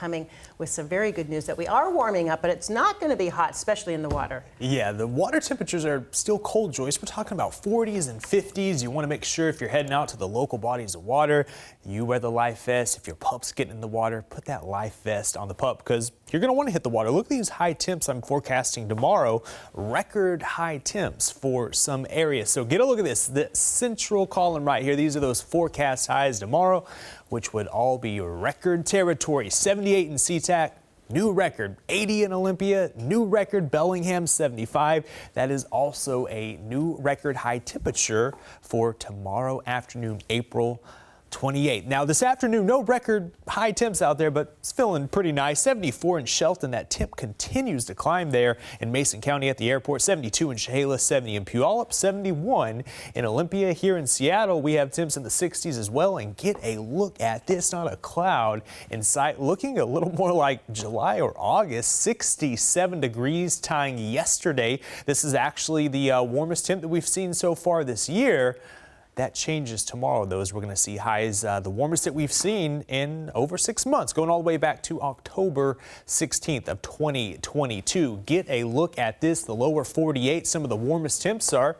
coming with some very good news that we are warming up, but it's not going to be hot, especially in the water. Yeah, the water temperatures are still cold, Joyce. We're talking about 40s and 50s. You want to make sure if you're heading out to the local bodies of water, you wear the life vest. If your pup's getting in the water, put that life vest on the pup because you're going to want to hit the water. Look at these high temps I'm forecasting tomorrow. Record high temps for some areas. So get a look at this. The central column right here. These are those forecast highs tomorrow, which would all be record territory. 78 in SeaTac. New record, 80 in Olympia, new record Bellingham, 75. That is also a new record high temperature for tomorrow afternoon, April 28. Now this afternoon, no record high temps out there, but it's feeling pretty nice. 74 in Shelton. That temp continues to climb there in Mason County at the airport. 72 in Chehalis, 70 in Puyallup, 71 in Olympia. Here in Seattle, we have temps in the 60s as well. And get a look at this, not a cloud in sight, looking a little more like July or August. 67 degrees, tying yesterday. This is actually the warmest temp that we've seen so far this year. That changes tomorrow, though, as we're going to see highs, the warmest that we've seen in over 6 months, going all the way back to October 16th of 2022. Get a look at this. The lower 48, some of the warmest temps are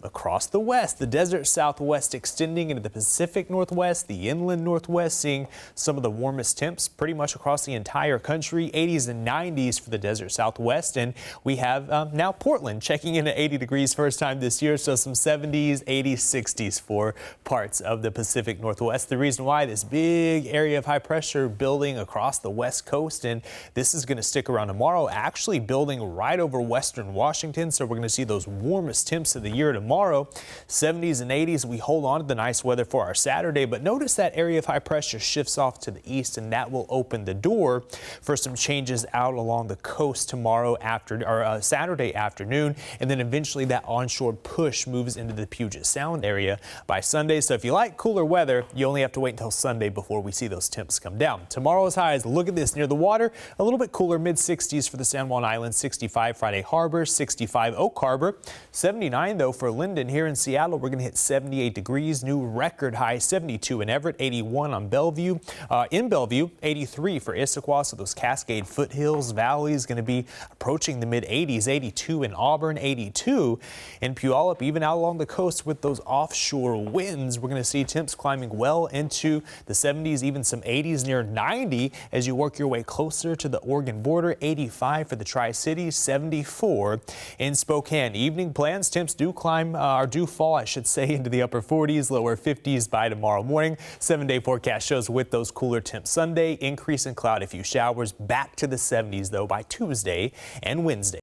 across the west, the desert southwest extending into the Pacific Northwest, the inland Northwest, seeing some of the warmest temps pretty much across the entire country. 80s and 90s for the desert southwest. And we have now Portland checking in at 80 degrees first time this year. So some 70s, 80s, 60s for parts of the Pacific Northwest. The reason why this big area of high pressure building across the west coast, and this is going to stick around tomorrow, actually building right over western Washington. So we're going to see those warmest temps of the year tomorrow. 70s and 80s. We hold on to the nice weather for our Saturday, but notice that area of high pressure shifts off to the east, and that will open the door for some changes out along the coast tomorrow Saturday afternoon, and then eventually that onshore push moves into the Puget Sound area by Sunday. So if you like cooler weather, you only have to wait until Sunday before we see those temps come down. Tomorrow's highs, look at this, near the water, a little bit cooler, mid 60s for the San Juan Islands, 65 Friday Harbor, 65 Oak Harbor, 79 though for Linden. Here in Seattle, we're going to hit 78 degrees, new record high, 72 in Everett, 81 on Bellevue. In Bellevue, 83 for Issaquah. So those Cascade foothills, valleys going to be approaching the mid 80s, 82 in Auburn, 82 in Puyallup. Even out along the coast with those offshore winds, we're going to see temps climbing well into the 70s, even some 80s near 90 as you work your way closer to the Oregon border. 85 for the Tri-Cities, 74 in Spokane. Evening plans, temps do fall, I should say, into the upper 40s, lower 50s by tomorrow morning. 7-day forecast shows with those cooler temps Sunday, increase in cloud, a few showers, back to the 70s though by Tuesday and Wednesday.